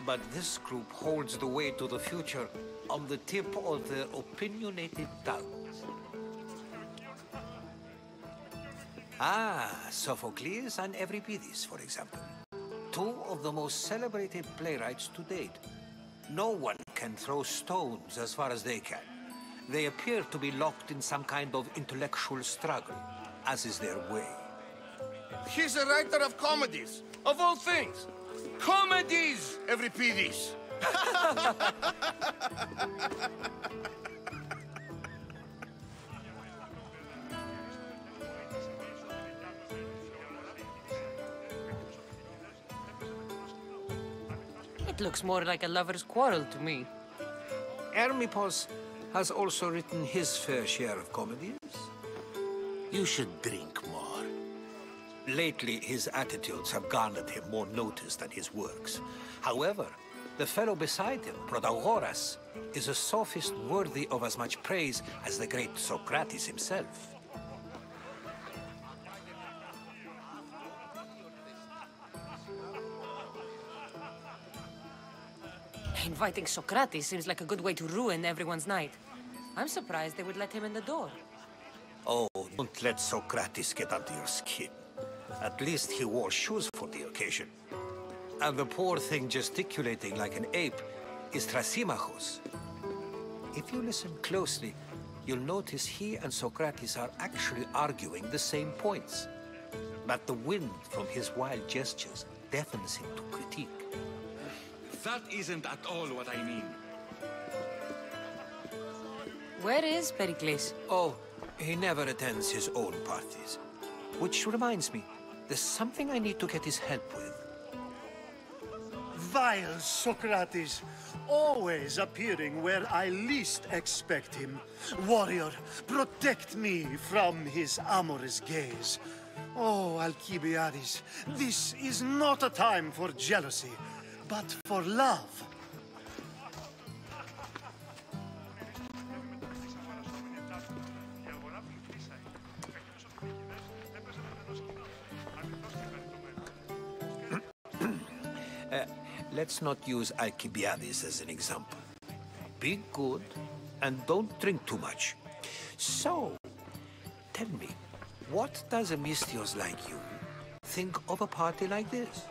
But this group holds the way to the future on the tip of their opinionated tongues. Ah, Sophocles and Euripides, for example. Two of the most celebrated playwrights to date. No one can throw stones as far as they can. They appear to be locked in some kind of intellectual struggle, as is their way. He's a writer of comedies, of all things. Comedies, Euripides. It looks more like a lover's quarrel to me. Hermippos has also written his fair share of comedies. You should drink more. Lately, his attitudes have garnered him more notice than his works. However, the fellow beside him, Protagoras, is a sophist worthy of as much praise as the great Socrates himself. Inviting Socrates seems like a good way to ruin everyone's night. I'm surprised they would let him in the door. Oh, don't let Socrates get under your skin. At least he wore shoes for the occasion. And the poor thing gesticulating like an ape is Thrasymachos. If you listen closely, you'll notice he and Socrates are actually arguing the same points. But the wind from his wild gestures deafens him to critique. That isn't at all what I mean. Where is Pericles? Oh, he never attends his own parties. Which reminds me, there's something I need to get his help with. Vile Socrates, always appearing where I least expect him. Warrior, protect me from his amorous gaze. Oh, Alcibiades, this is not a time for jealousy, but for love. Let's not use Alcibiades as an example. Be good, and don't drink too much. So, tell me, what does a Mystios like you think of a party like this?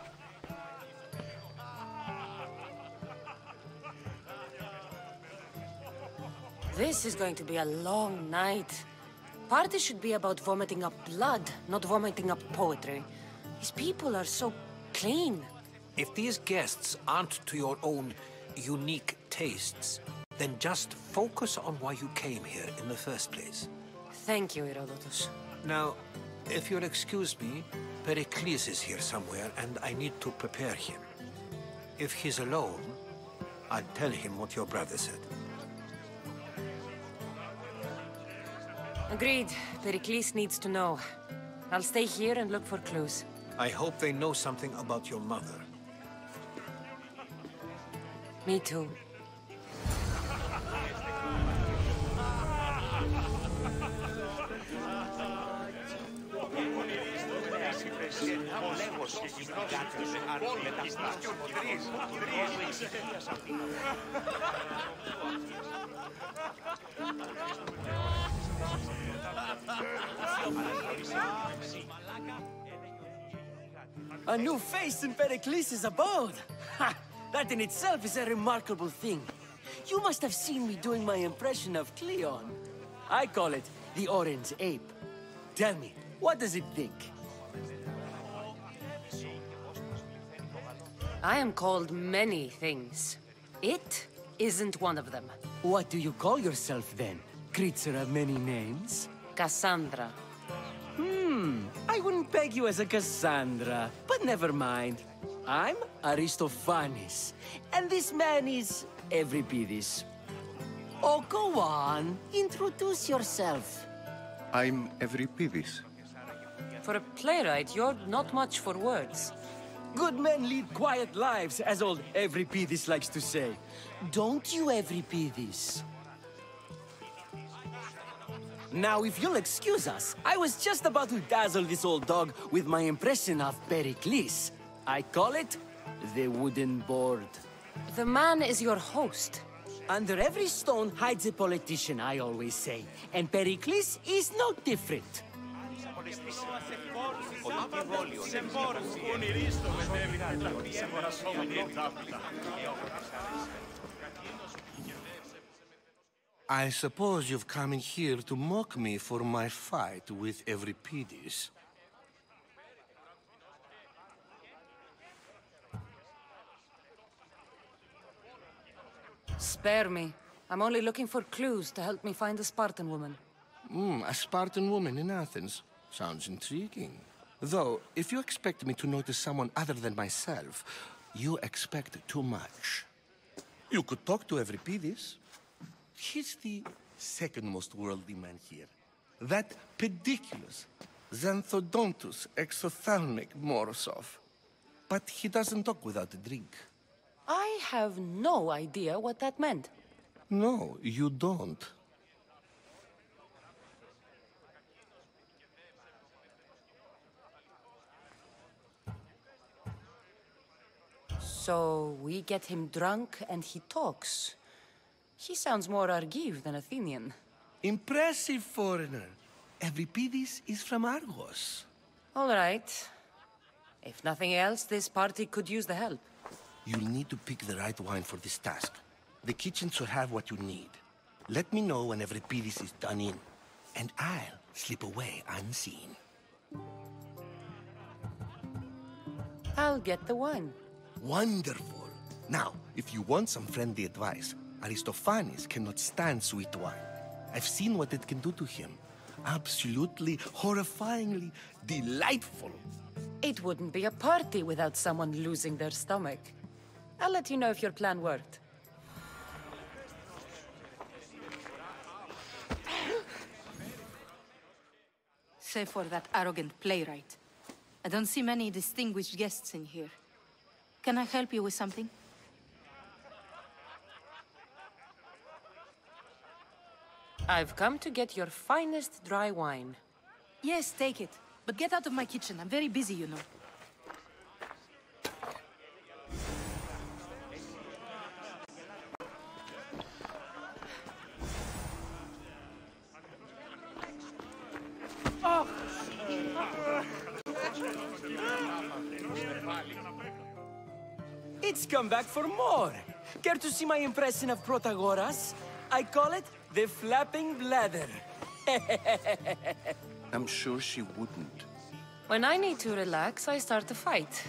This is going to be a long night. Party should be about vomiting up blood, not vomiting up poetry. These people are so clean. If these guests aren't to your own unique tastes, then just focus on why you came here in the first place. Thank you, Herodotus. Now, if you'll excuse me, Pericles is here somewhere, and I need to prepare him. If he's alone, I'll tell him what your brother said. Agreed. Pericles needs to know. I'll stay here and look for clues. I hope they know something about your mother. Me too. A new face in Pericles' abode! Ha! That in itself is a remarkable thing. You must have seen me doing my impression of Cleon. I call it the Orange Ape. Tell me, what does it think? I am called many things. It isn't one of them. What do you call yourself then? Creature of many names? Cassandra. I wouldn't peg you as a Cassandra, but never mind. I'm Aristophanes, and this man is Euripides. Oh, go on. Introduce yourself. I'm Euripides. For a playwright, you're not much for words. Good men lead quiet lives, as old Euripides likes to say. Don't you, Euripides? Now, if you'll excuse us, I was just about to dazzle this old dog with my impression of Pericles. I call it the wooden board. The man is your host. Under every stone hides a politician, I always say. And Pericles is no different. I suppose you've come in here to mock me for my fight with Euripides. Spare me. I'm only looking for clues to help me find a Spartan woman. A Spartan woman in Athens. Sounds intriguing. Though, if you expect me to notice someone other than myself, you expect too much. You could talk to Euripides. He's the second most worldly man here. That pediculous, xanthodontus exophthalmic Morosov. But he doesn't talk without a drink. I have no idea what that meant. No, you don't. So we get him drunk and he talks. He sounds more Argive than Athenian. Impressive foreigner. Euripides is from Argos. All right. If nothing else, this party could use the help. You'll need to pick the right wine for this task. The kitchen should have what you need. Let me know when Euripides is done in, and I'll slip away unseen. I'll get the wine. Wonderful. Now, if you want some friendly advice, Aristophanes cannot stand sweet wine. I've seen what it can do to him. Absolutely, horrifyingly delightful. It wouldn't be a party without someone losing their stomach. I'll let you know if your plan worked. Save for that arrogant playwright. I don't see many distinguished guests in here. Can I help you with something? I've come to get your finest dry wine. Yes, take it. But get out of my kitchen. I'm very busy, you know. It's come back for more. Care to see my impression of Protagoras? I call it the flapping bladder. I'm sure she wouldn't. When I need to relax, I start a fight.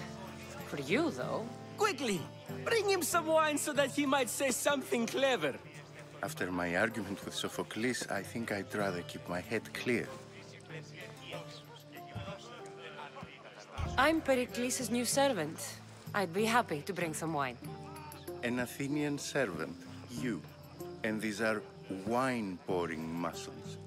For you, though. Quickly, bring him some wine so that he might say something clever. After my argument with Sophocles, I think I'd rather keep my head clear. I'm Pericles' new servant. I'd be happy to bring some wine. An Athenian servant, you. And these are wine-pouring muscles.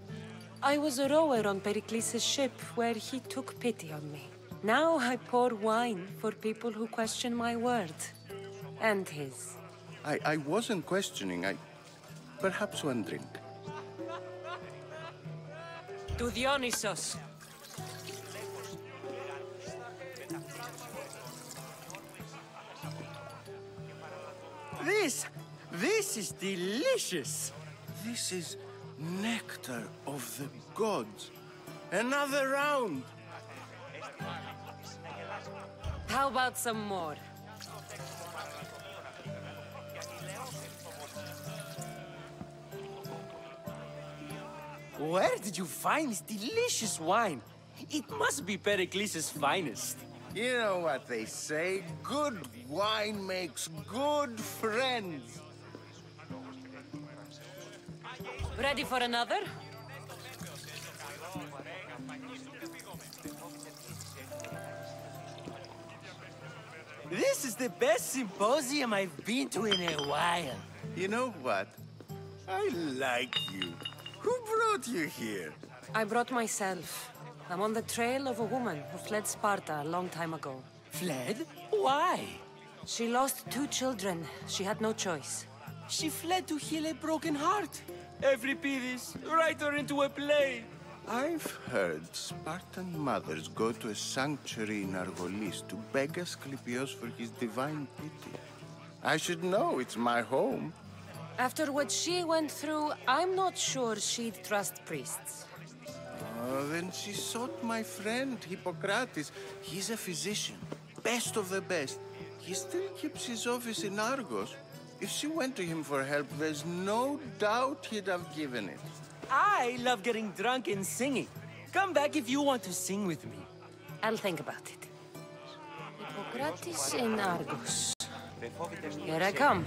I was a rower on Pericles' ship where he took pity on me. Now I pour wine for people who question my word. And his. I wasn't questioning. Perhaps one drink. To Dionysos. This is delicious. This is nectar of the gods. Another round. How about some more? Where did you find this delicious wine? It must be Pericles' finest. You know what they say, good wine makes good friends. Ready for another? This is the best symposium I've been to in a while. You know what? I like you. Who brought you here? I brought myself. I'm on the trail of a woman who fled Sparta a long time ago. Fled? Why? She lost 2 children. She had no choice. She fled to heal a broken heart. Euripides, write her into a play. I've heard Spartan mothers go to a sanctuary in Argolis to beg Asclepios for his divine pity. I should know, it's my home. After what she went through, I'm not sure she'd trust priests. Then she sought my friend, Hippocrates. He's a physician, best of the best. He still keeps his office in Argos. If she went to him for help, there's no doubt he'd have given it. I love getting drunk and singing. Come back if you want to sing with me. I'll think about it. Hippocrates in Argos. Here I come.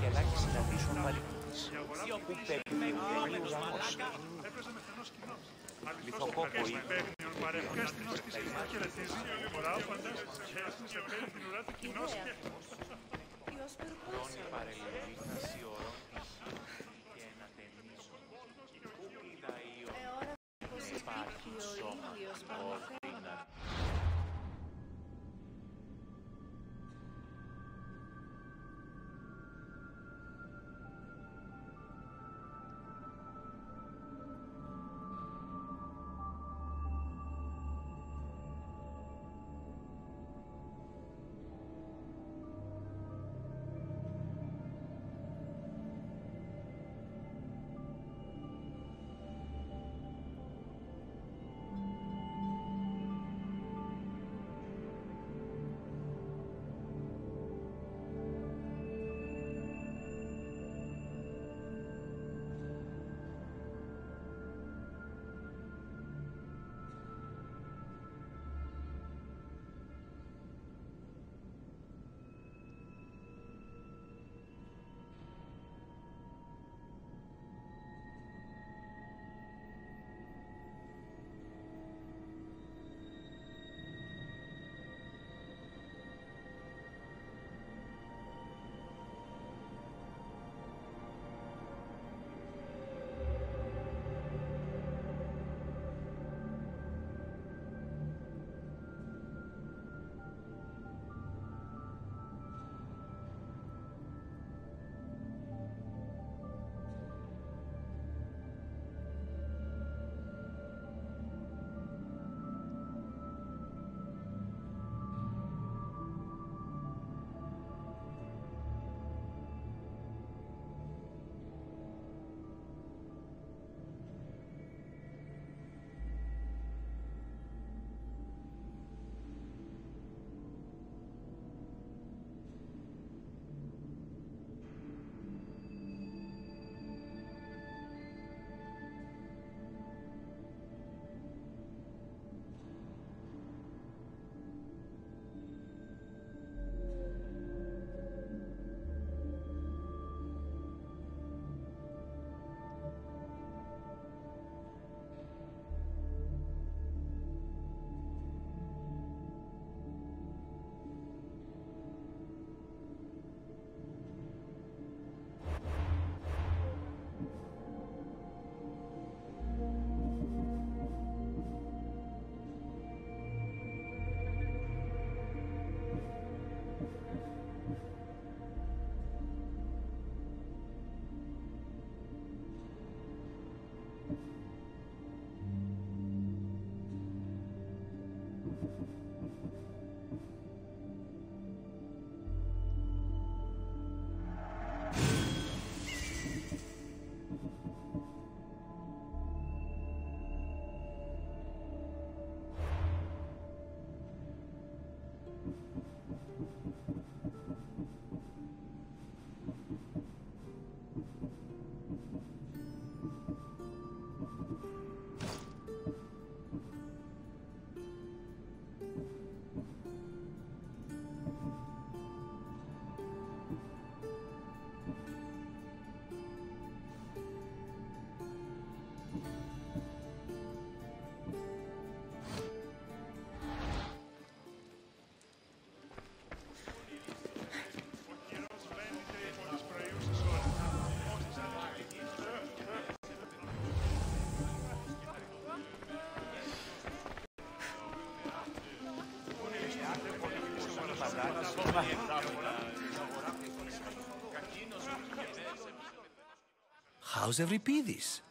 How's Euripides?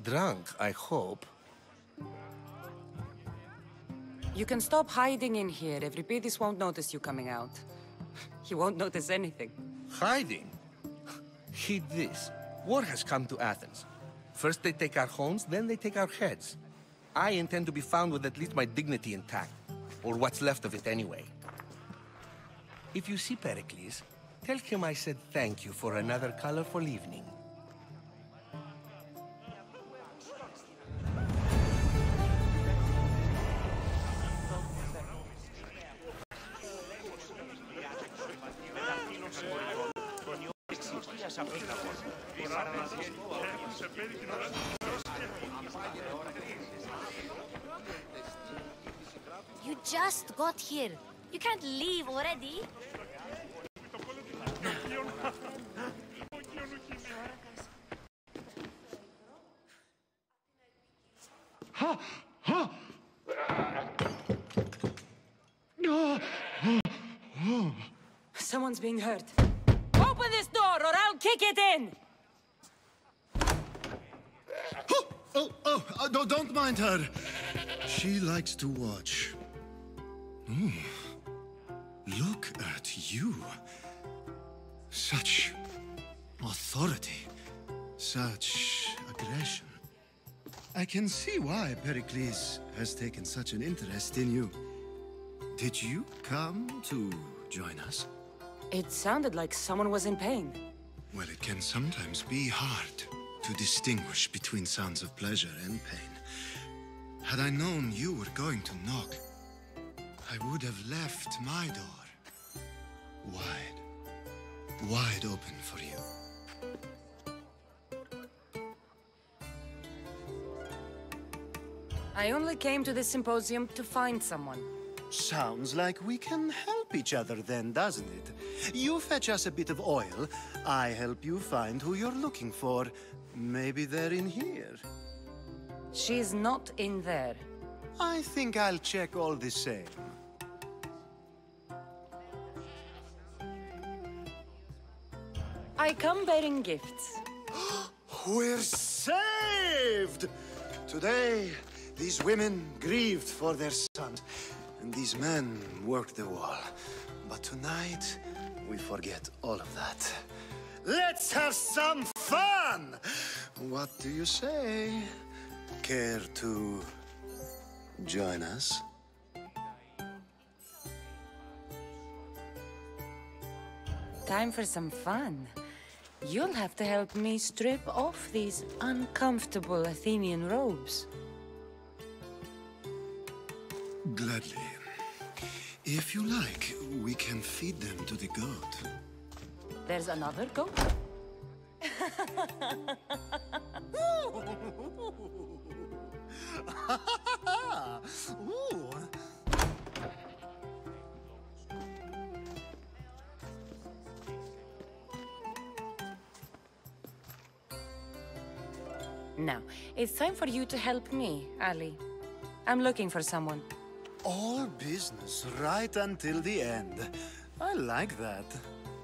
Drunk, I hope. You can stop hiding in here. Euripides won't notice you coming out. He won't notice anything. Hiding? Heed this. War has come to Athens. First they take our homes, then they take our heads. I intend to be found with at least my dignity intact. Or what's left of it anyway. If you see Pericles, tell him I said thank you for another colorful evening. You just got here. You can't leave already. Someone's being hurt. Open this door or I'll kick it in! No, don't mind her. She likes to watch. Look at you. Such authority. Such aggression. I can see why Pericles has taken such an interest in you. Did you come to join us? It sounded like someone was in pain. Well, it can sometimes be hard to distinguish between sounds of pleasure and pain. Had I known you were going to knock, I would have left my door wide open for you. I only came to this symposium to find someone. Sounds like we can help each other then, doesn't it? You fetch us a bit of oil, I help you find who you're looking for. Maybe they're in here. She's not in there. I think I'll check all the same. I come bearing gifts. We're saved! Today, these women grieved for their sons, and these men worked the wall. But tonight, we forget all of that. Let's have some fun! What do you say? Care to join us? Time for some fun. You'll have to help me strip off these uncomfortable Athenian robes. Gladly. If you like, we can feed them to the goat. There's another goat? Ooh. Now, it's time for you to help me, Ali. I'm looking for someone. All business right until the end. I like that.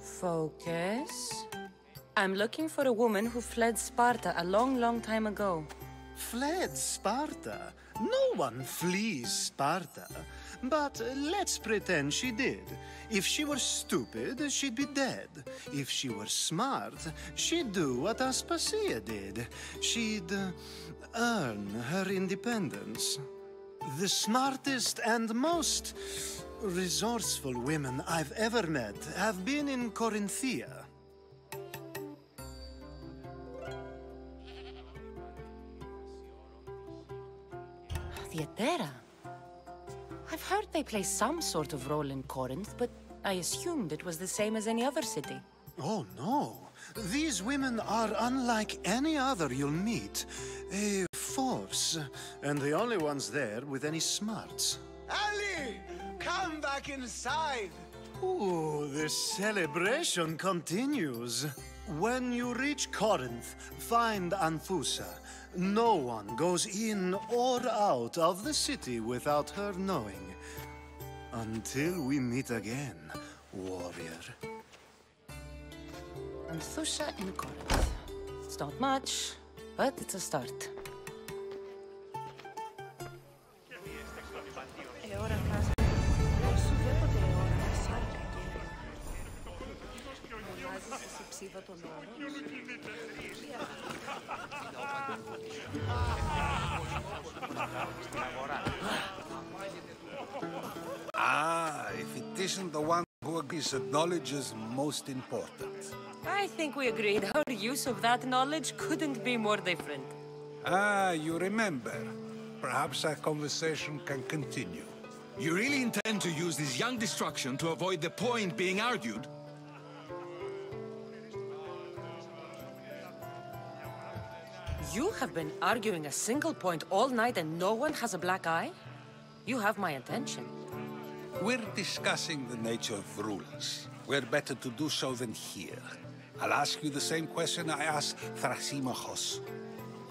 Focus. I'm looking for a woman who fled Sparta a long, long time ago. Fled Sparta? No one flees Sparta. But let's pretend she did. If she were stupid, she'd be dead. If she were smart, she'd do what Aspasia did. She'd earn her independence. The smartest and most resourceful women I've ever met have been in Corinthia. Theatera. I've heard they play some sort of role in Corinth, but I assumed it was the same as any other city. Oh, no. These women are unlike any other you'll meet. A force, and the only ones there with any smarts. Ali! Come back inside! Ooh, the celebration continues. When you reach Corinth, find Anfusa. No one goes in or out of the city without her knowing. Until we meet again, warrior. Anthusha in Corinth. It's not much, but it's a start. Ψήφα το Ah, if it isn't the one who agrees that knowledge is most important. I think we agreed our use of that knowledge couldn't be more different. Ah, you remember. Perhaps our conversation can continue. You really intend to use this young destruction to avoid the point being argued? You have been arguing a single point all night and no one has a black eye? You have my attention. We're discussing the nature of rulers. Where better to do so than here? I'll ask you the same question I asked Thrasymachos.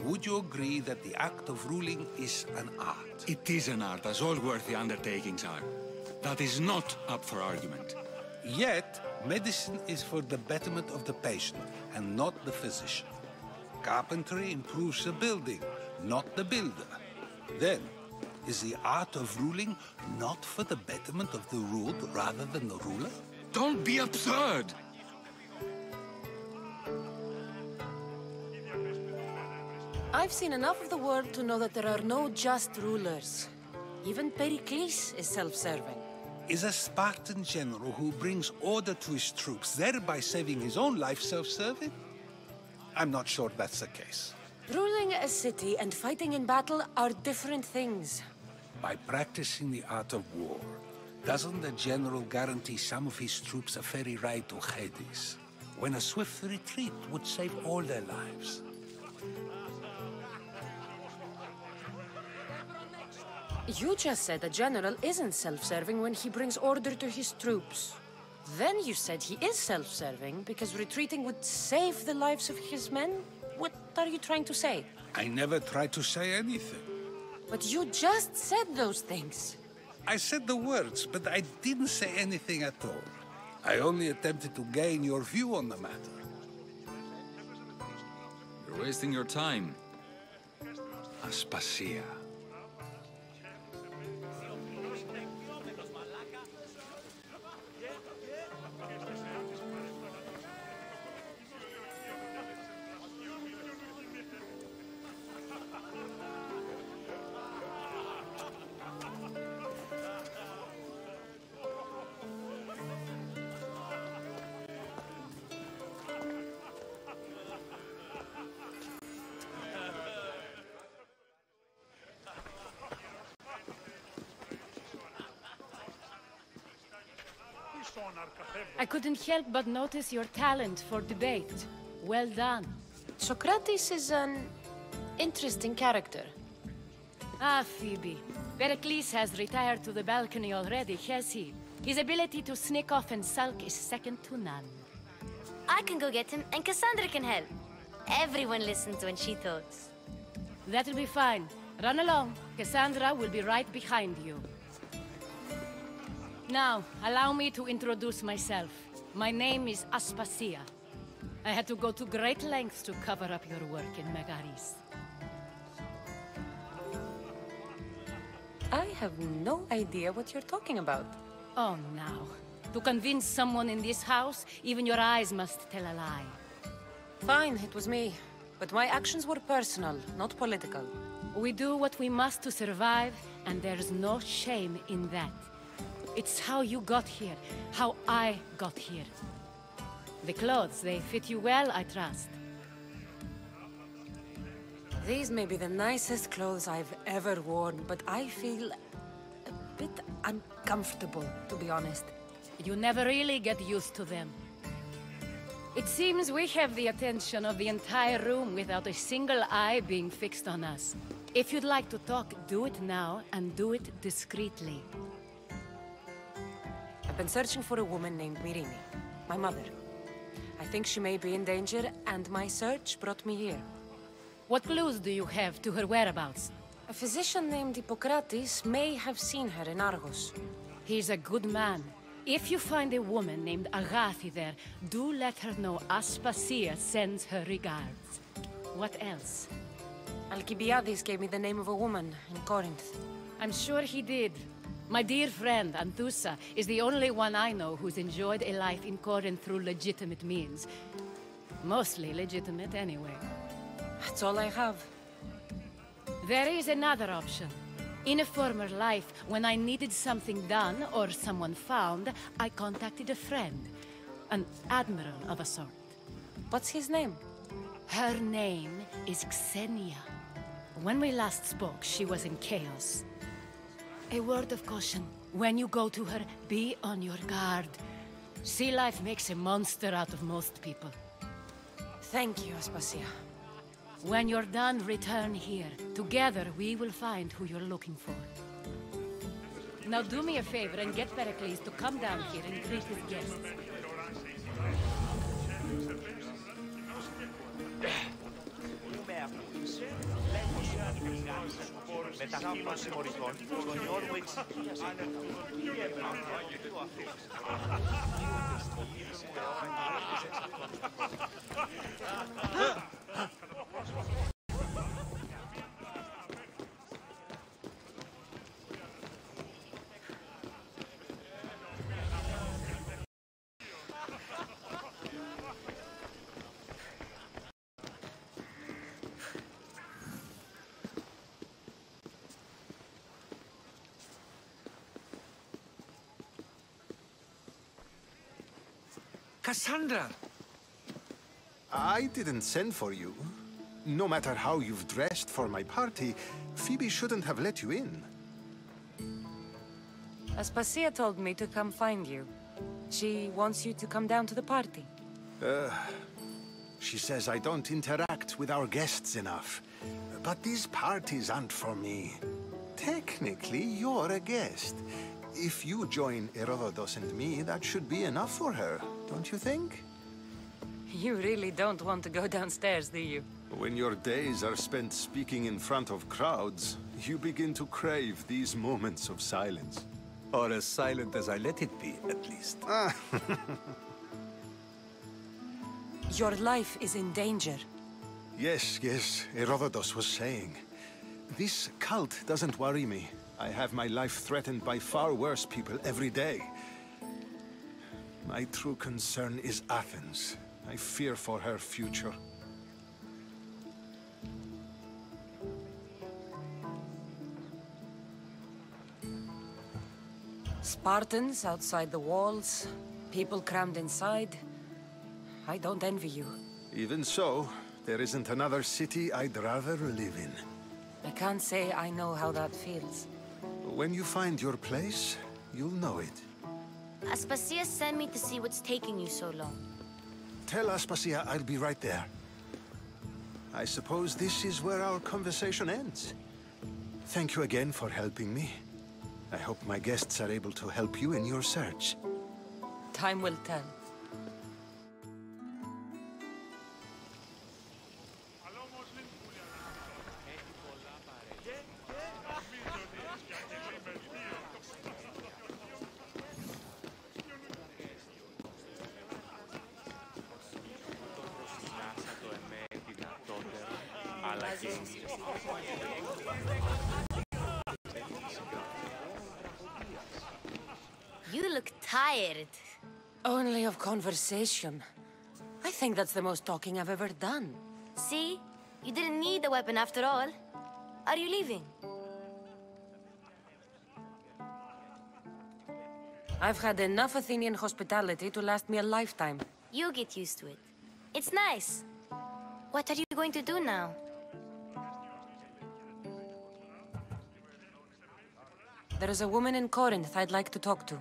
Would you agree that the act of ruling is an art? It is an art, as all worthy undertakings are. That is not up for argument. Yet, medicine is for the betterment of the patient, and not the physician. Carpentry improves the building, not the builder. Then, is the art of ruling not for the betterment of the ruled rather than the ruler? Don't be absurd! I've seen enough of the world to know that there are no just rulers. Even Pericles is self-serving. Is a Spartan general who brings order to his troops, thereby saving his own life, self-serving? I'm not sure that's the case. Ruling a city and fighting in battle are different things. By practicing the art of war, doesn't the general guarantee some of his troops a ferry ride to Hades, when a swift retreat would save all their lives? You just said a general isn't self-serving when he brings order to his troops. Then you said he is self-serving because retreating would save the lives of his men? What are you trying to say? I never tried to say anything. But you just said those things. I said the words, but I didn't say anything at all. I only attempted to gain your view on the matter. You're wasting your time. Aspasia. I couldn't help but notice your talent for debate. Well done. Socrates is an interesting character. Ah, Phoebe. Pericles has retired to the balcony already, has he? His ability to sneak off and sulk is second to none. I can go get him, and Cassandra can help. Everyone listens when she talks. That'll be fine. Run along. Cassandra will be right behind you. Now, allow me to introduce myself. My name is Aspasia. I had to go to great lengths to cover up your work in Megaris. I have no idea what you're talking about. Oh, now. To convince someone in this house, even your eyes must tell a lie. Fine, it was me. But my actions were personal, not political. We do what we must to survive, and there's no shame in that. It's how you got here, how I got here. The clothes, they fit you well, I trust. These may be the nicest clothes I've ever worn, but I feel a bit uncomfortable, to be honest. You never really get used to them. It seems we have the attention of the entire room without a single eye being fixed on us. If you'd like to talk, do it now, and do it discreetly. I've been searching for a woman named Myrine, my mother. I think she may be in danger, and my search brought me here. What clues do you have to her whereabouts? A physician named Hippocrates may have seen her in Argos. He's a good man. If you find a woman named Agathi there, do let her know Aspasia sends her regards. What else? Alcibiades gave me the name of a woman in Corinth. I'm sure he did. My dear friend, Anthusa, is the only one I know who's enjoyed a life in Corinth through legitimate means. Mostly legitimate anyway. That's all I have. There is another option. In a former life, when I needed something done or someone found, I contacted a friend. An admiral of a sort. What's his name? Her name is Xenia. When we last spoke, she was in chaos. A word of caution. When you go to her, be on your guard. Sea life makes a monster out of most people. Thank you, Aspasia. When you're done, return here. Together, we will find who you're looking for. Now do me a favor and get Pericles to come down here and greet his guests. Μετακύμαση μοριτών στον Νόρου Cassandra! I didn't send for you. No matter how you've dressed for my party, Phoebe shouldn't have let you in. Aspasia told me to come find you. She wants you to come down to the party. She says I don't interact with our guests enough. But these parties aren't for me. Technically, you're a guest. If you join Herodotus and me, that should be enough for her, don't you think? You really don't want to go downstairs, do you? When your days are spent speaking in front of crowds, you begin to crave these moments of silence. Or as silent as I let it be, at least. Your life is in danger. Yes, Herodotus was saying. This cult doesn't worry me. I have my life threatened by far worse people every day. My true concern is Athens. I fear for her future. Spartans outside the walls, people crammed inside. I don't envy you. Even so, there isn't another city I'd rather live in. I can't say I know how that feels. When you find your place, you'll know it. Aspasia sent me to see what's taking you so long. Tell Aspasia I'll be right there. I suppose this is where our conversation ends. Thank you again for helping me. I hope my guests are able to help you in your search. Time will tell. You look tired. Only of conversation. I think that's the most talking I've ever done. See? You didn't need the weapon after all. Are you leaving? I've had enough Athenian hospitality to last me a lifetime. You get used to it. It's nice. What are you going to do now? There is a woman in Corinth I'd like to talk to.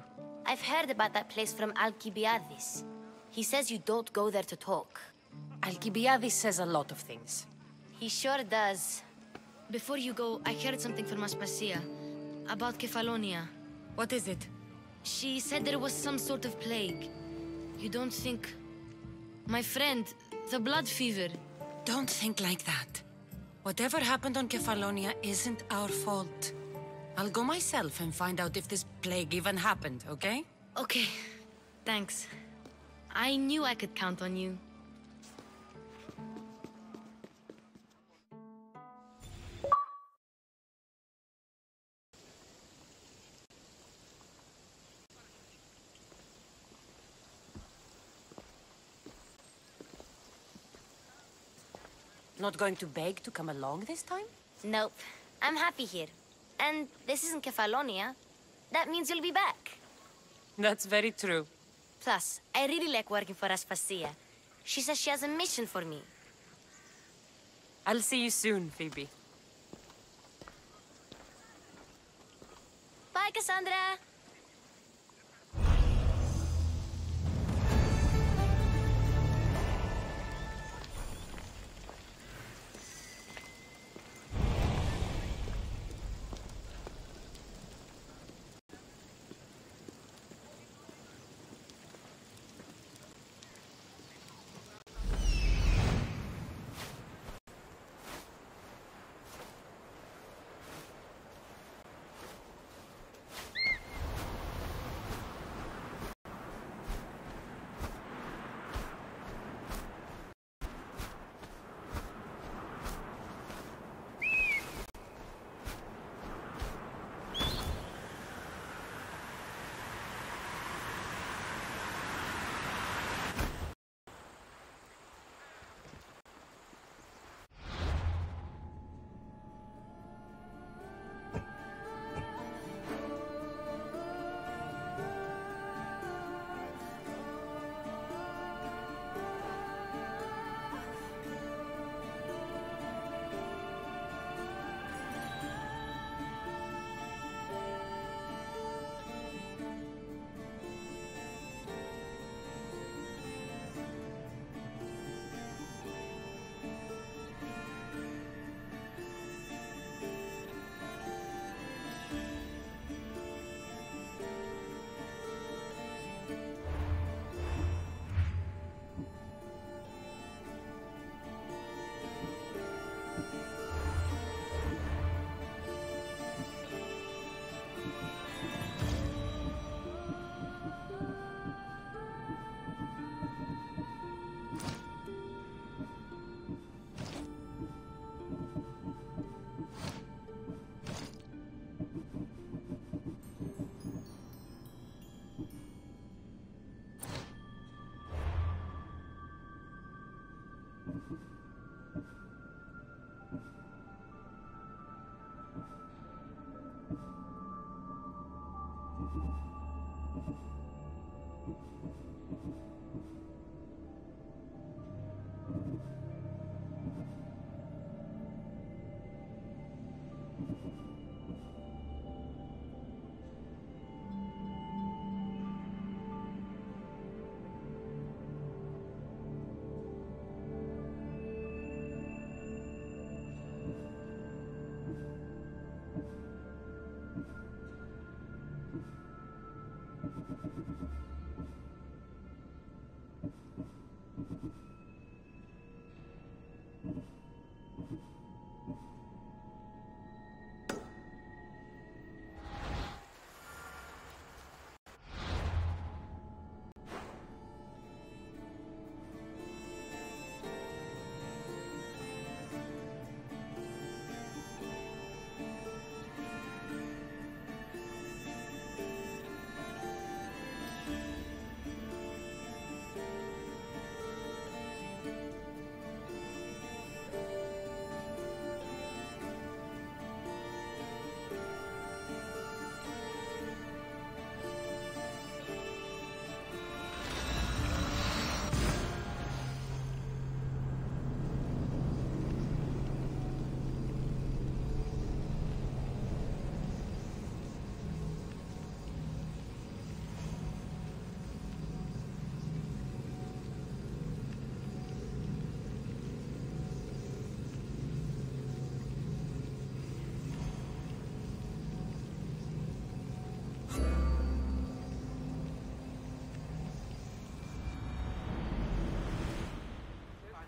I've heard about that place from Alcibiades. He says you don't go there to talk. Alcibiades says a lot of things. He sure does. Before you go, I heard something from Aspasia about Kefalonia. What is it? She said there was some sort of plague. You don't think... My friend, the blood fever. Don't think like that. Whatever happened on Kefalonia isn't our fault. I'll go myself and find out if this plague even happened, okay? Okay. Thanks. I knew I could count on you. Not going to beg to come along this time? Nope. I'm happy here. And this isn't Kefalonia. That means you'll be back. That's very true. Plus, I really like working for Aspasia. She says she has a mission for me. I'll see you soon, Phoebe. Bye, Cassandra!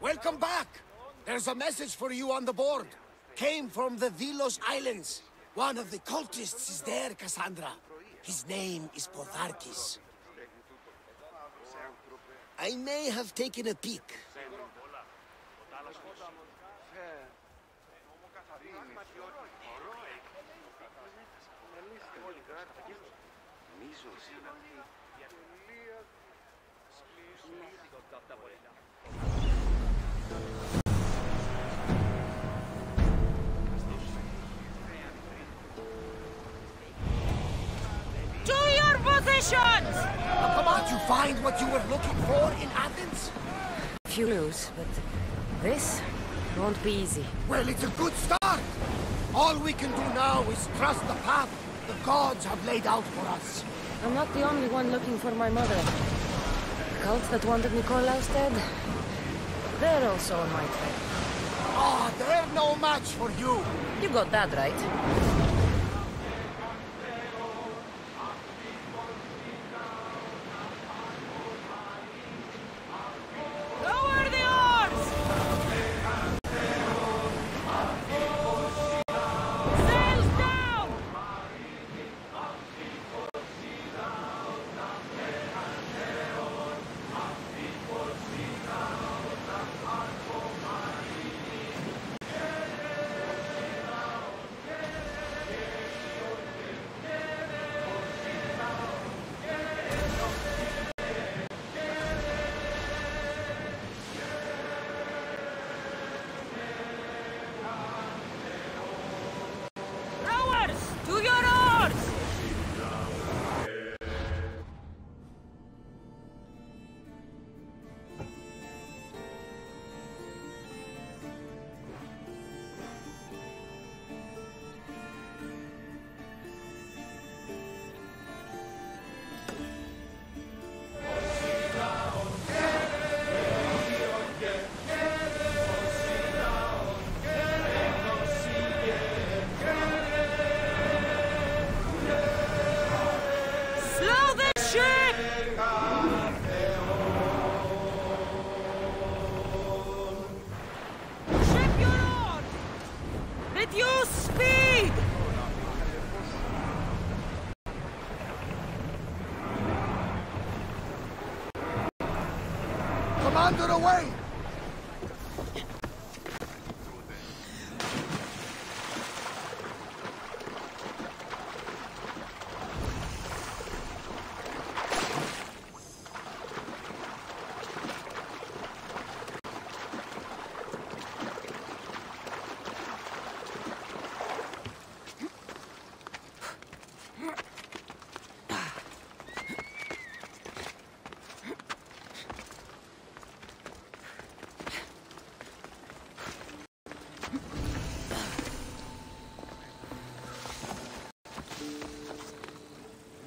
Welcome back! There's a message for you on the board. Came from the Vilos Islands. One of the cultists is there, Cassandra. His name is Potharkis. I may have taken a peek. positions! Come on, did you find what you were looking for in Athens? A few clues, but this won't be easy. Well, it's a good start. All we can do now is trust the path the gods have laid out for us. I'm not the only one looking for my mother. The cult that wanted Nikolaus dead, they're also on my trail. Ah, they're no match for you. You got that right. Lower the oars! Sails down! Rowers, to your oars! Slow the ship! Ship your oars! Reduce speed! Commander, away!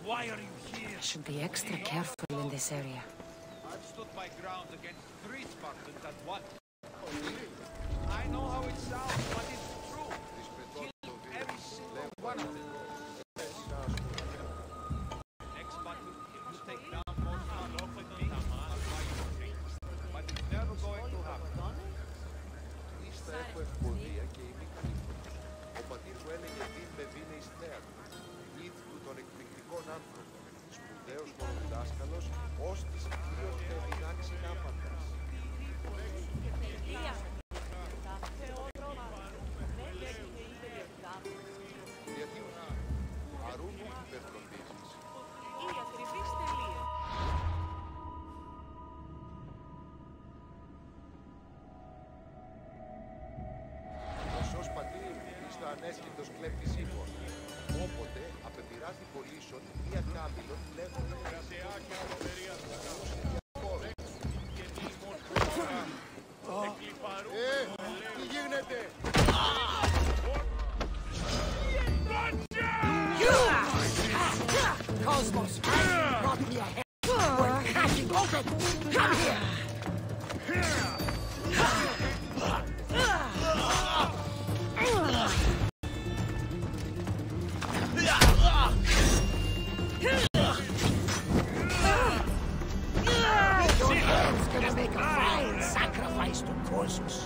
Why are you here? Should be extra careful in this area. I've stood my ground against 3 Spartans at once. I know how it sounds, but it's true. Kill every single one of them. Next battle, you take down most of me, but it's never going to happen. Ίστα έχω ευκολία και ημικρή. Ο πατήρ μου έλεγε «Διν με βίνε εις θέατρο». Ήθου των εκπληκτικών άνθρωπων, σπουδαίος μονοδιδάσκαλος, ως της πλοίος με δυνάξει άπαντας. Γιατί όχι, αρούν ούκ υπερφροντίζεις. Η ακριβής τελεία. Οσός πατήρ, εις το ανέσχυτος κλέπτης ύπων. Όποτε απεπειράθη πωλήσεων μία κάμιλον λέγονται τι γίνεται! Cosmos, you brought me ahead. We're crashing open. Come here. Your head's gonna make a fine sacrifice to Cosmos.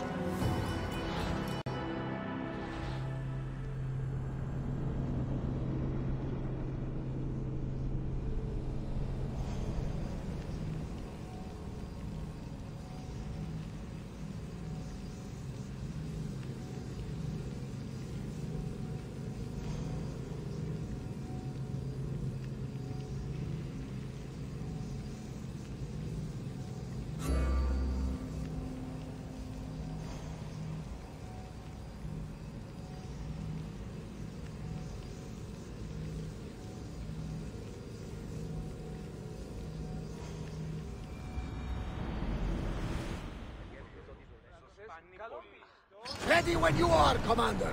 Ready when you are, Commander.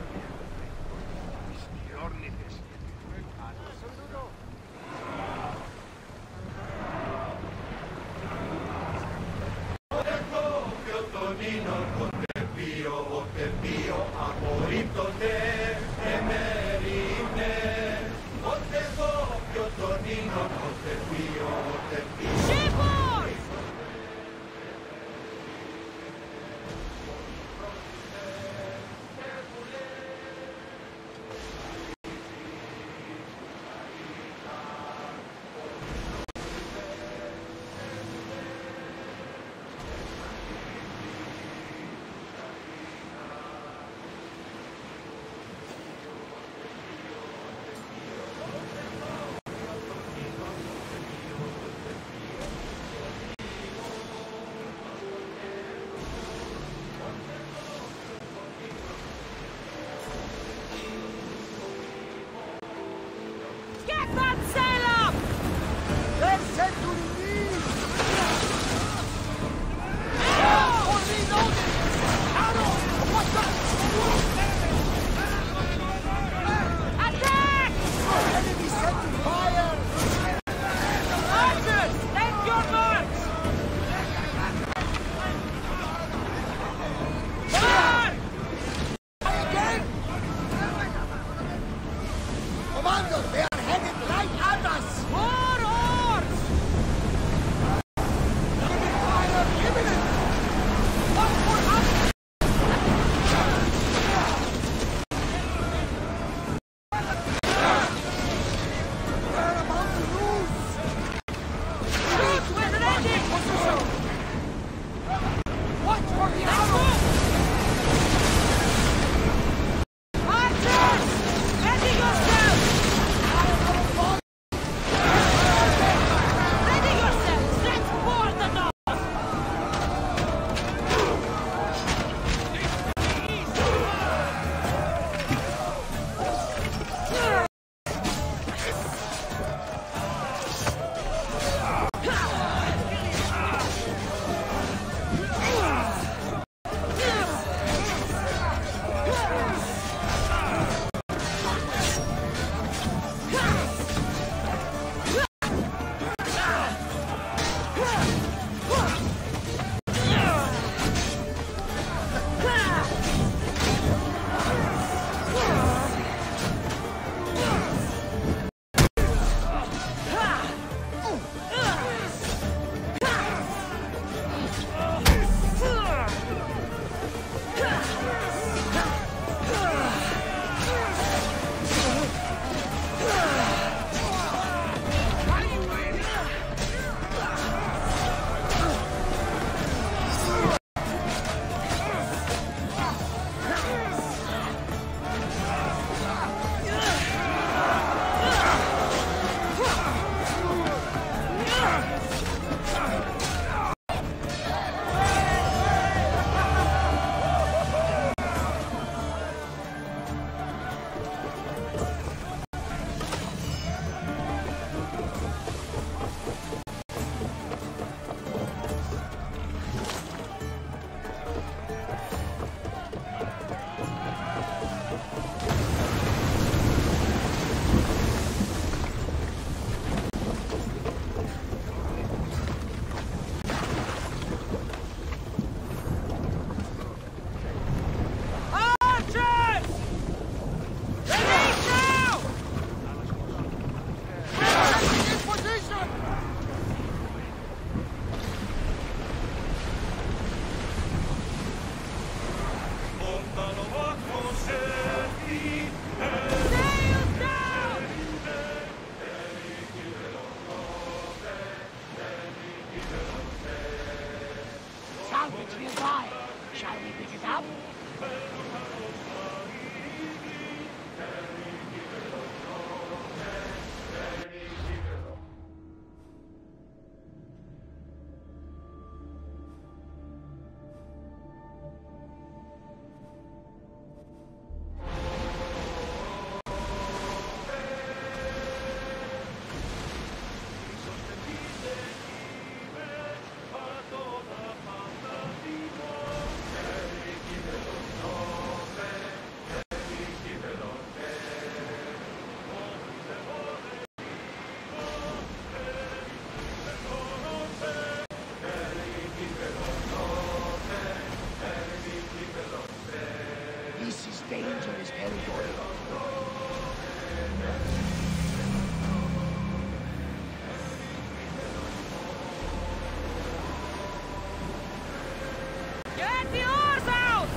Get the oars out!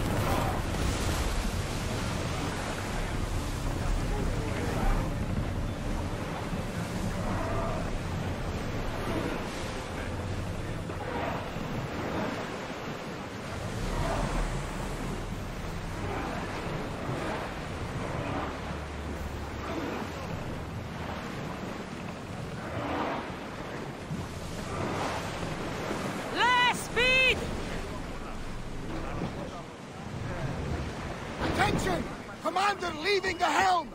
Less speed! Attention! Commander leaving the helm!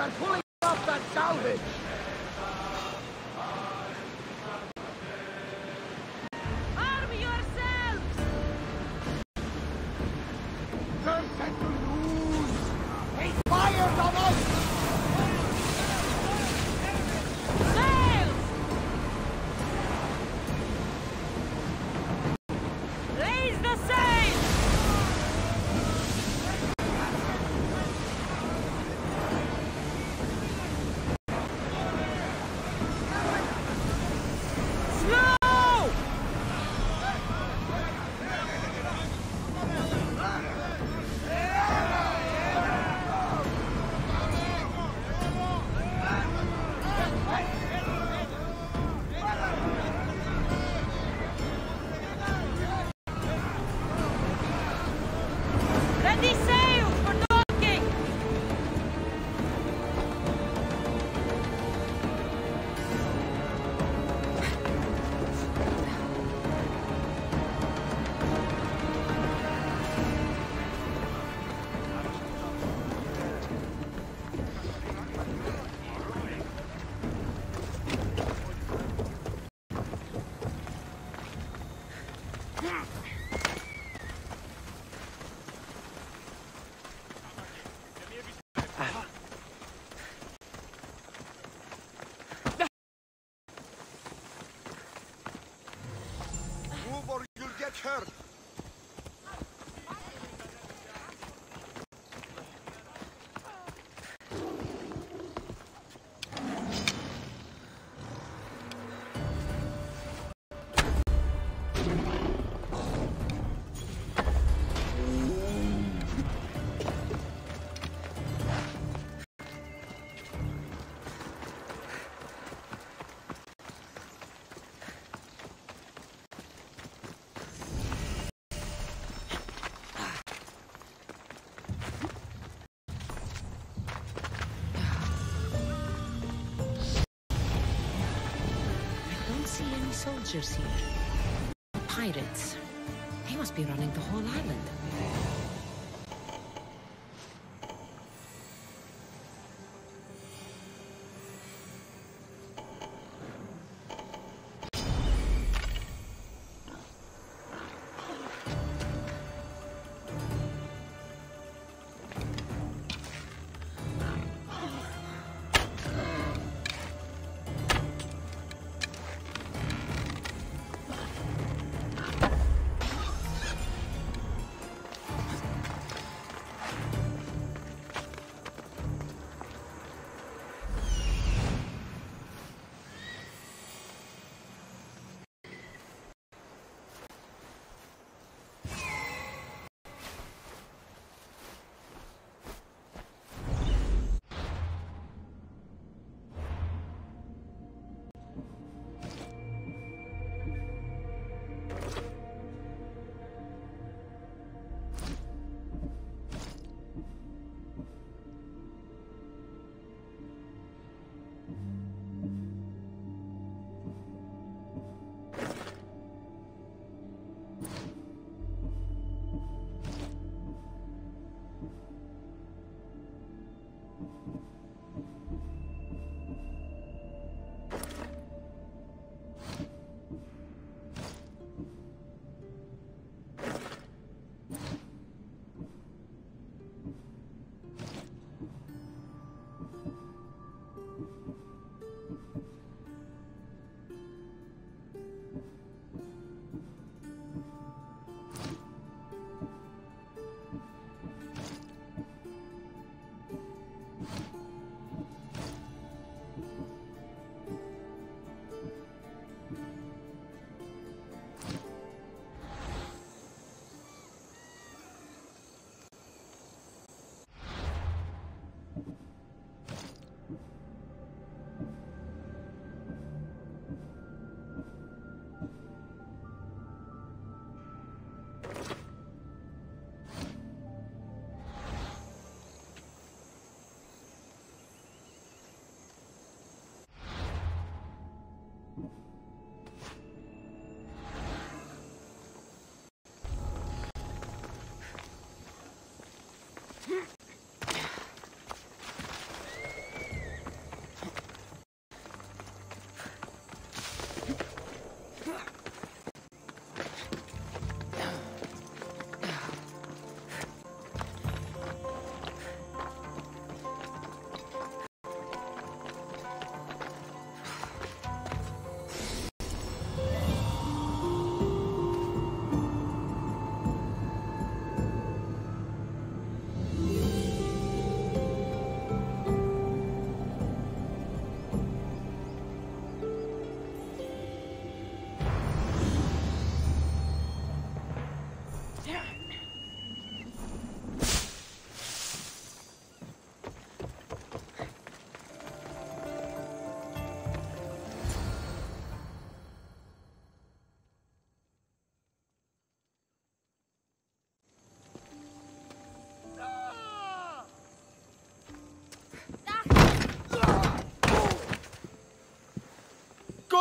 are pulling off that salvage! Arm yourselves! They're set to lose! He fired on us! Sails! Raise the sails! Slow! Ready sails for docking! Move or you'll get hurt. I don't see any soldiers here. Pirates. They must be running the whole island.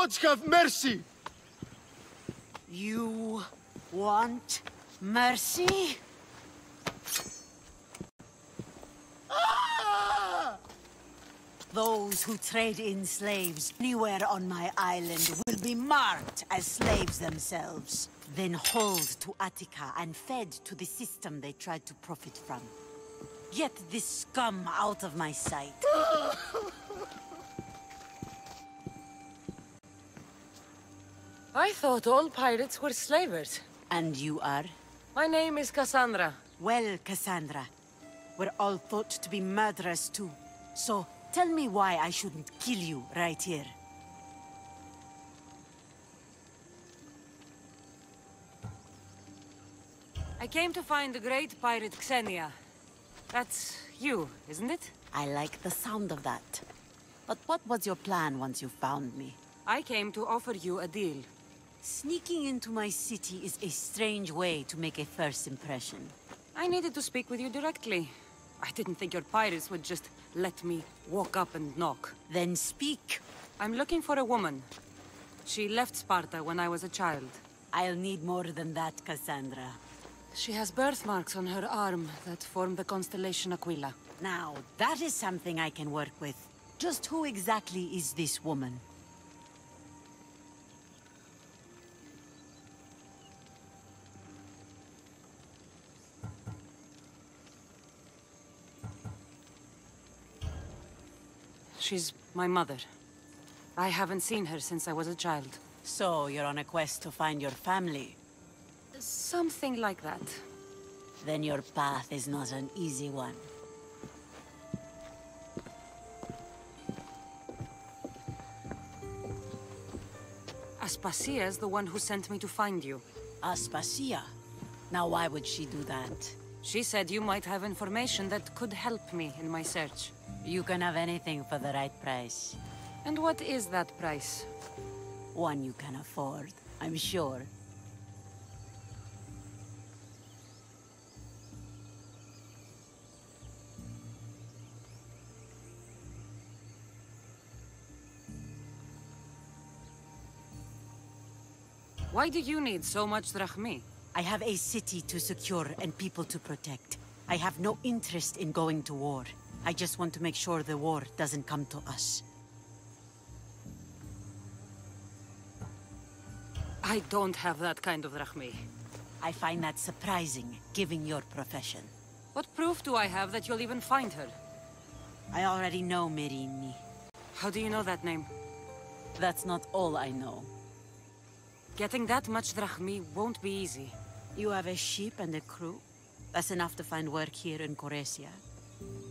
gods have mercy! You want mercy? Ah! Those who trade in slaves anywhere on my island will be marked as slaves themselves, then hauled to Attica and fed to the system they tried to profit from. Get this scum out of my sight. I thought all pirates were slavers. And you are? My name is Cassandra. Well, Cassandra, we're all thought to be murderers too. So, tell me why I shouldn't kill you right here. I came to find the great pirate Xenia. That's you, isn't it? I like the sound of that. But what was your plan once you found me? I came to offer you a deal. Sneaking into my city is a strange way to make a first impression. I needed to speak with you directly. I didn't think your pirates would just let me walk up and knock. Then speak. I'm looking for a woman. She left Sparta when I was a child. I'll need more than that, Cassandra. She has birthmarks on her arm that form the constellation Aquila. Now, that is something I can work with. Just who exactly is this woman? She's my mother. I haven't seen her since I was a child. So, you're on a quest to find your family? Something like that. Then your path is not an easy one. Aspasia's the one who sent me to find you. Aspasia? Now why would she do that? She said you might have information that could help me in my search. You can have anything for the right price. And what is that price? One you can afford, I'm sure. Why do you need so much drachmi? I have a city to secure and people to protect. I have no interest in going to war. I just want to make sure the war doesn't come to us. I don't have that kind of drachmi. I find that surprising, given your profession. What proof do I have that you'll even find her? I already know Merini. How do you know that name? That's not all I know. Getting that much drachmi won't be easy. You have a ship and a crew? That's enough to find work here in Coresia.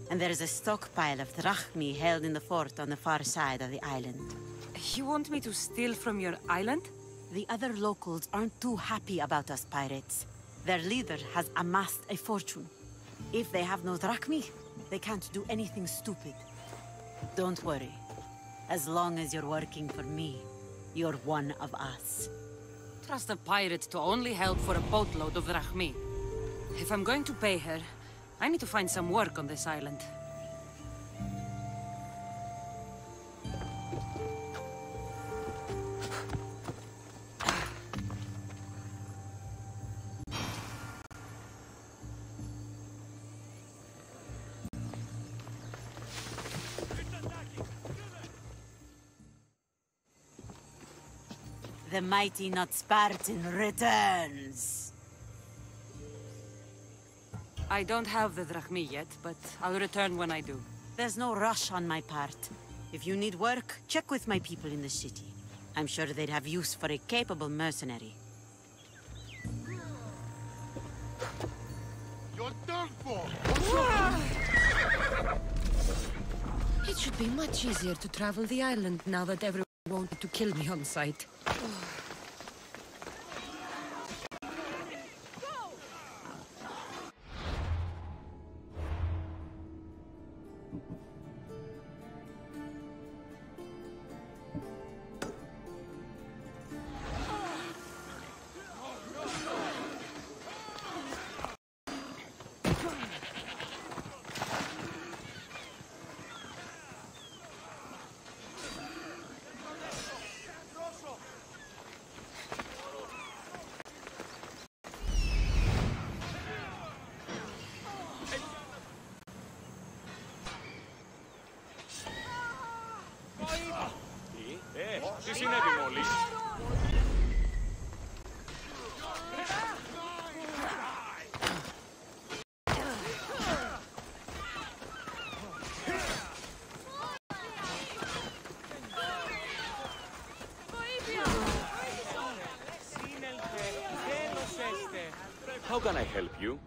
And there is a stockpile of drachmi held in the fort on the far side of the island. You want me to steal from your island? The other locals aren't too happy about us pirates. Their leader has amassed a fortune. If they have no drachmi, they can't do anything stupid. Don't worry. As long as you're working for me, you're one of us. Trust a pirate to only help for a boatload of drachmi. If I'm going to pay her, I need to find some work on this island. The mighty not Spartan returns. I don't have the drachmi yet, but I'll return when I do. There's no rush on my part. If you need work, check with my people in the city. I'm sure they'd have use for a capable mercenary. You're done for! It should be much easier to travel the island now that everyone wanted to kill me on sight. How can I help you?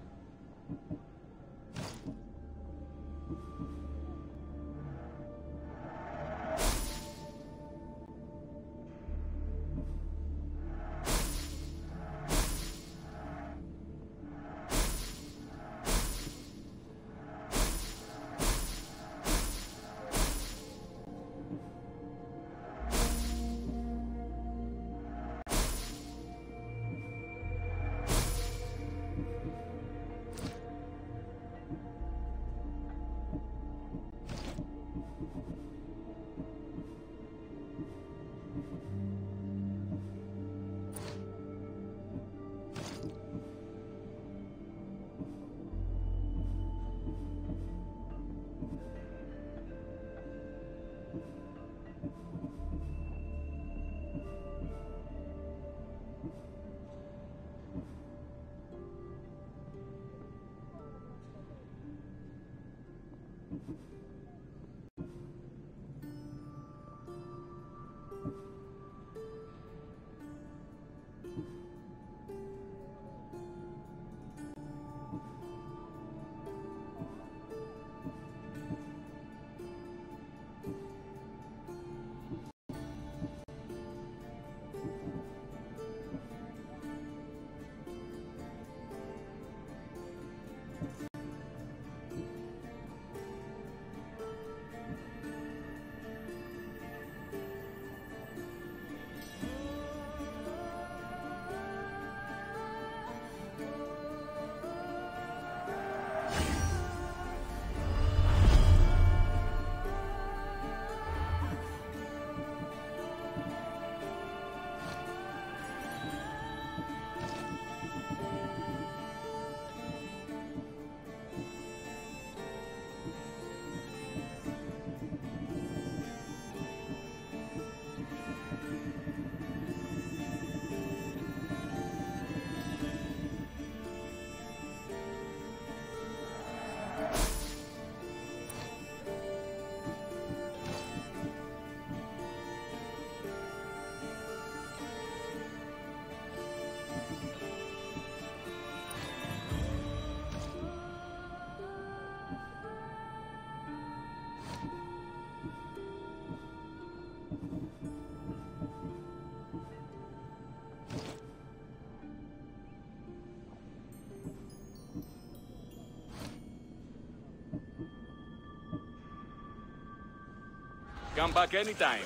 Come back anytime.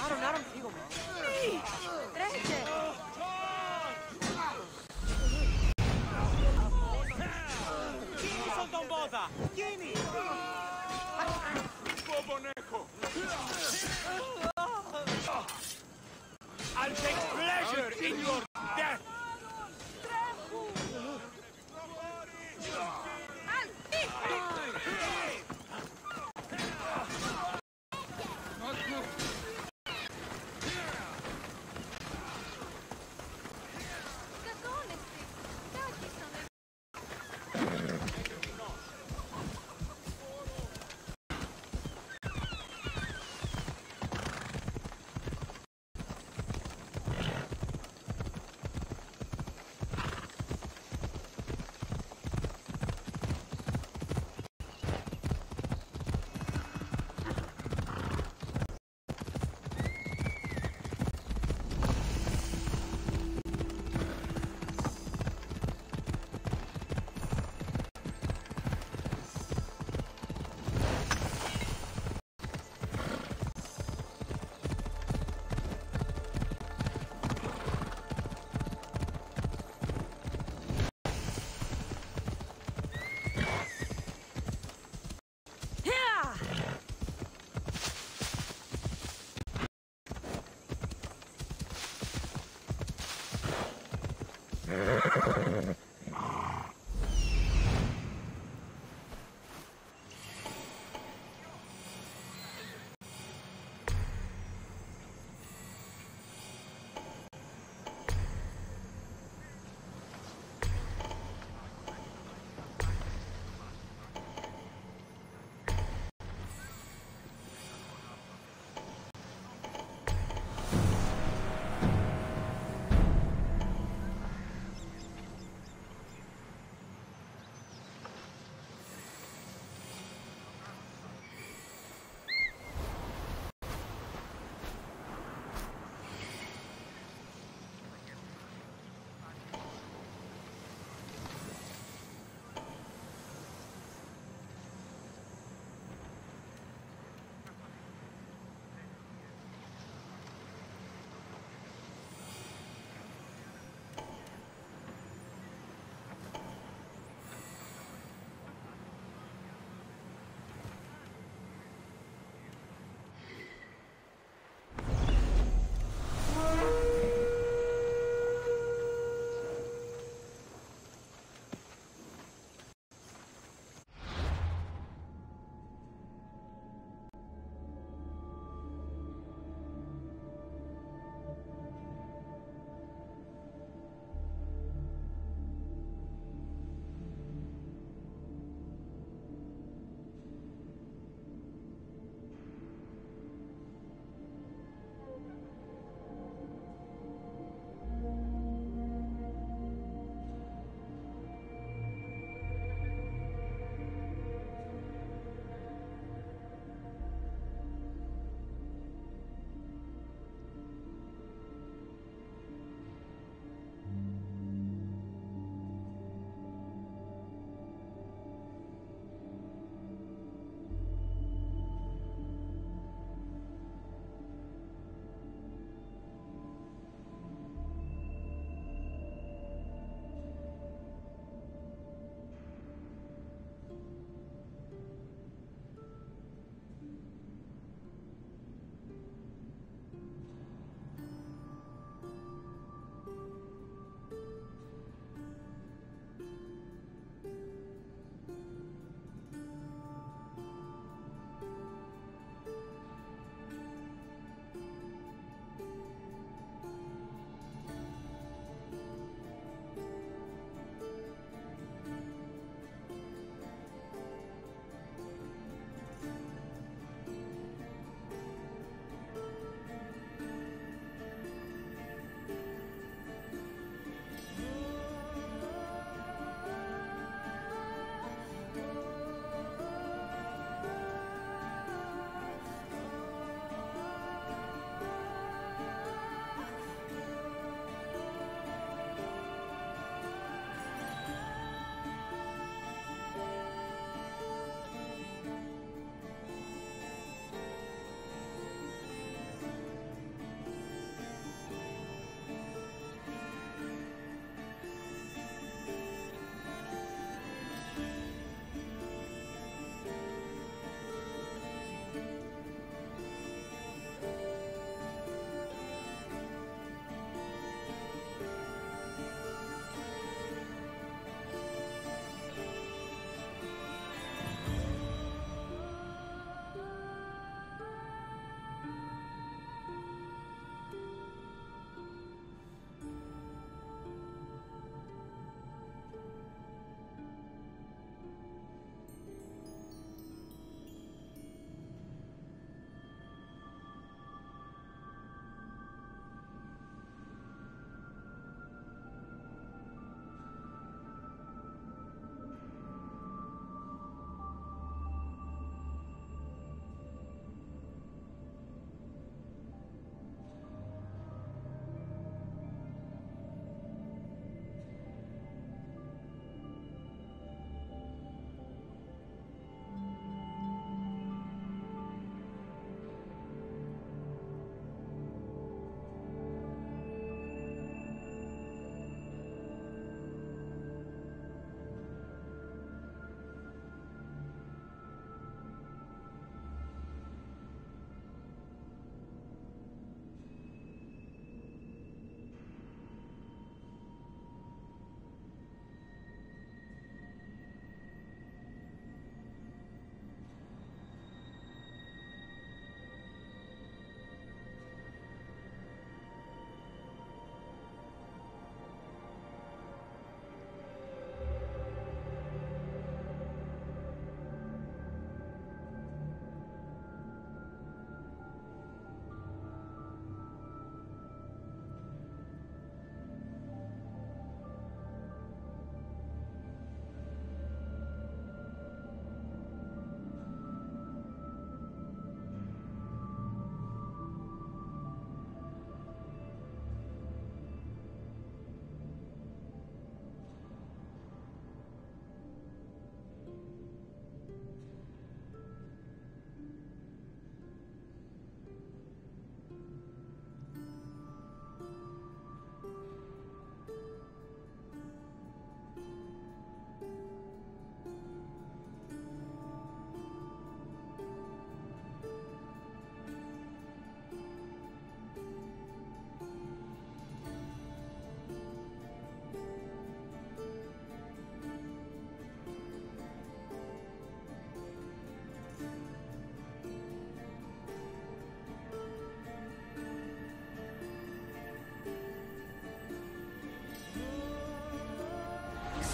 Άρον, φύγομαι. Τρέχετε! Κίνησον τον πόδα! Κίνη! Κόμπον έχω! I'll take pleasure in your death!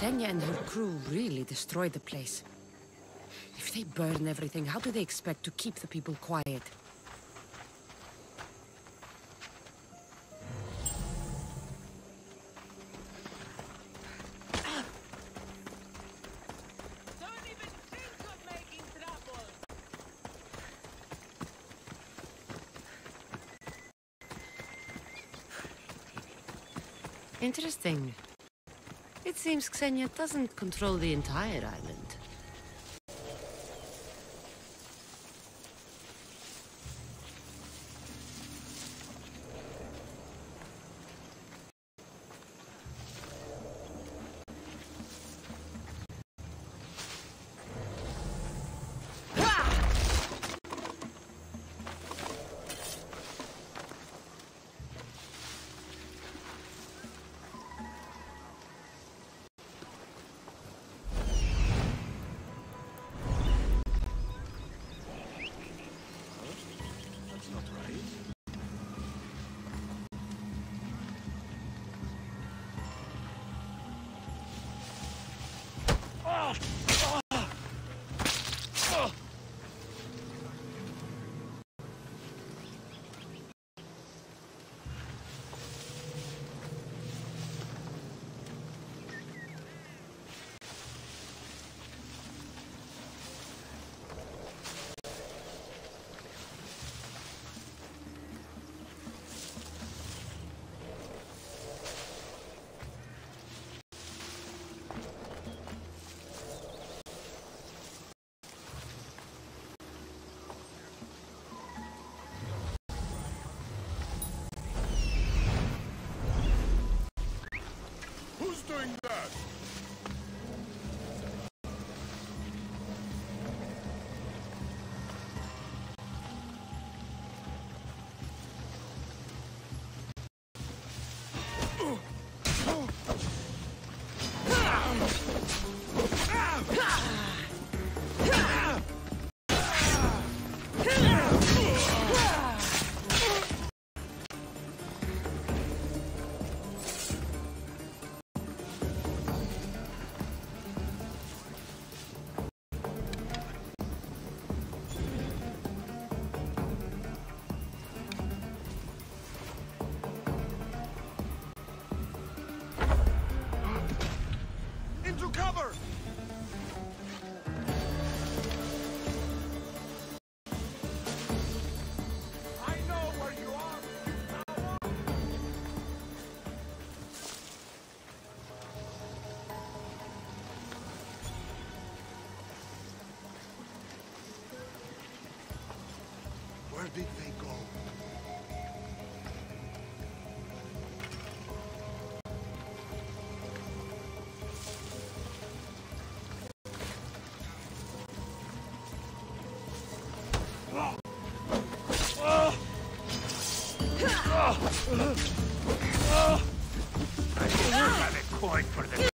Ksenia and her crew really destroyed the place. If they burn everything, how do they expect to keep the people quiet? Interesting. It seems Ksenia doesn't control the entire island. Doing that? Into cover! I know where you are, you coward! Where did they go? I don't have a coin for the...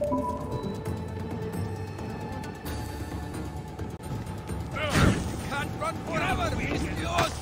Can't run forever, Dios!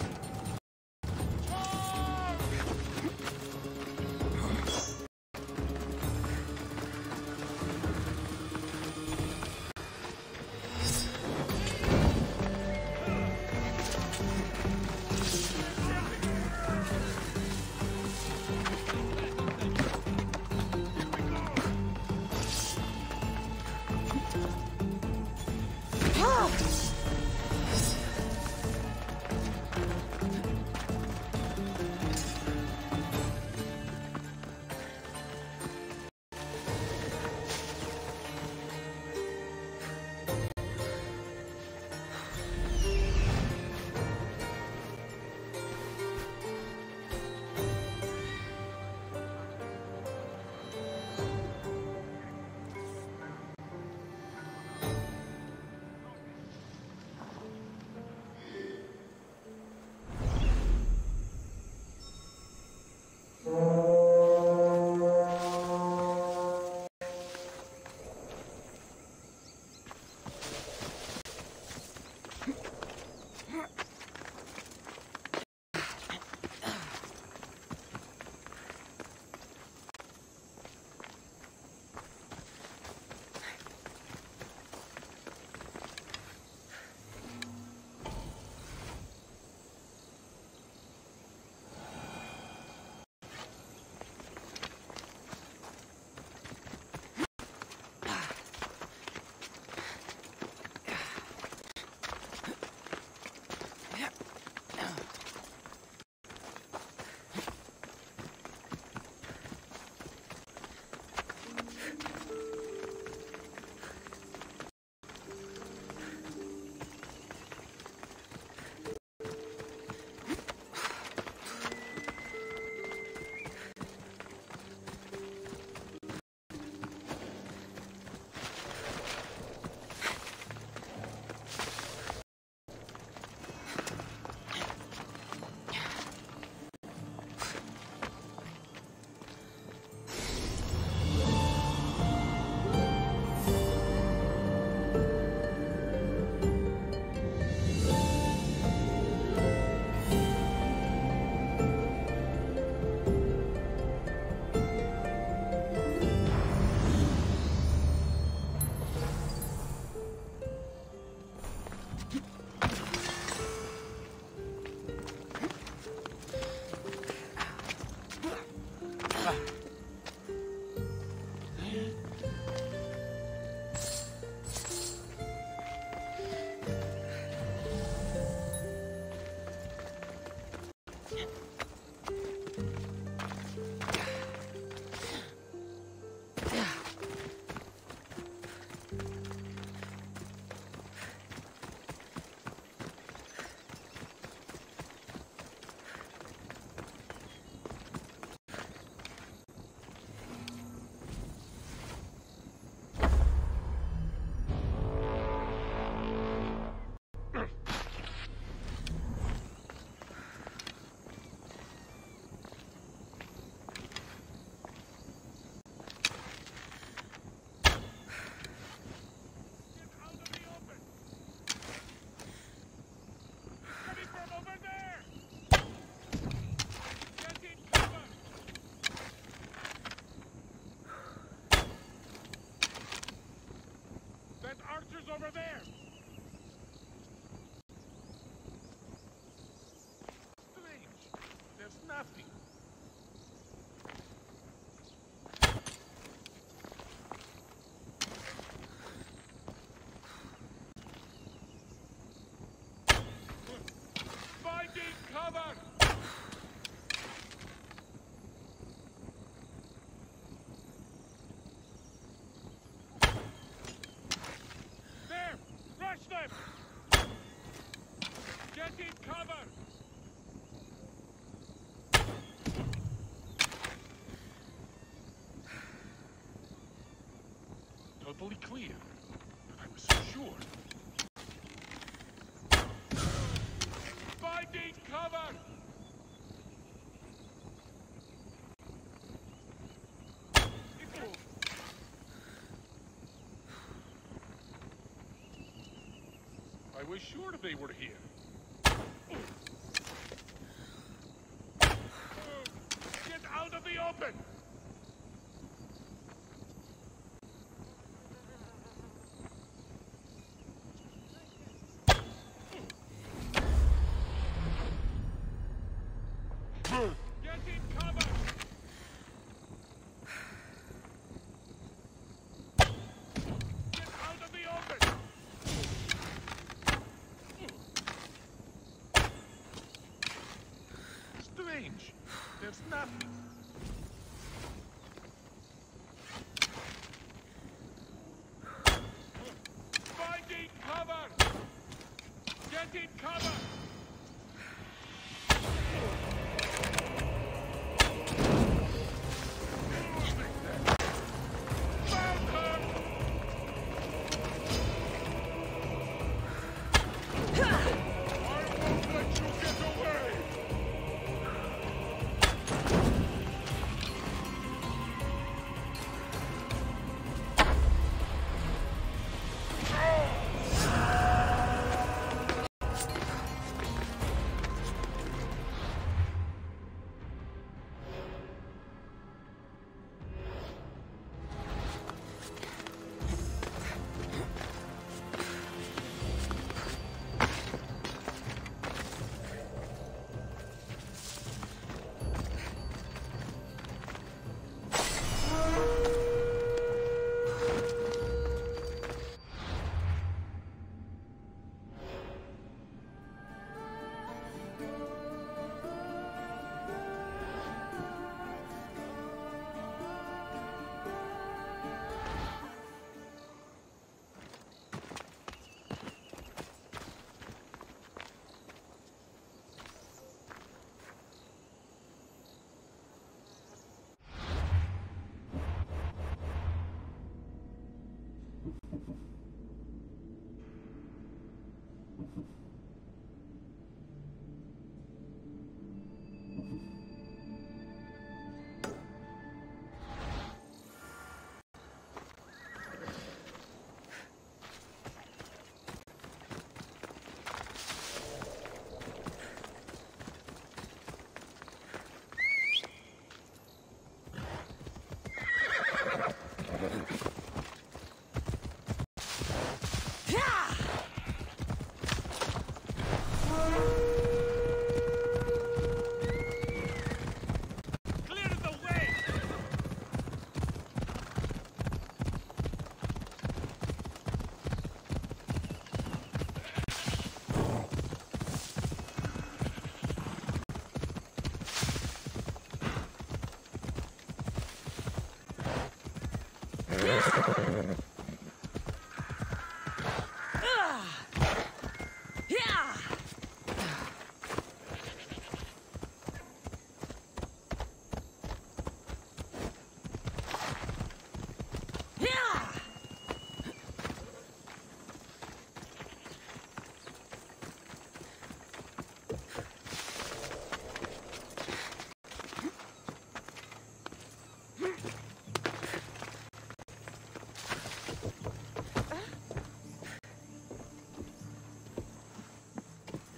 Archers over there! Strange. There's nothing. Finding cover! There! Rush them! Get in cover! Totally clear. But I was so sure. Finding cover! was sure they were here. Get out of the open! Get in cover! Get out of the open! Strange. There's nothing. Finding cover! Get in cover!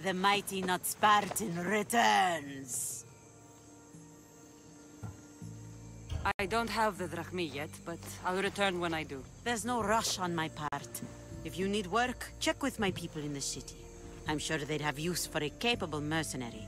The mighty not Spartan returns. I don't have the drachmi yet, but I'll return when I do. There's no rush on my part. If you need work, check with my people in the city. I'm sure they'd have use for a capable mercenary.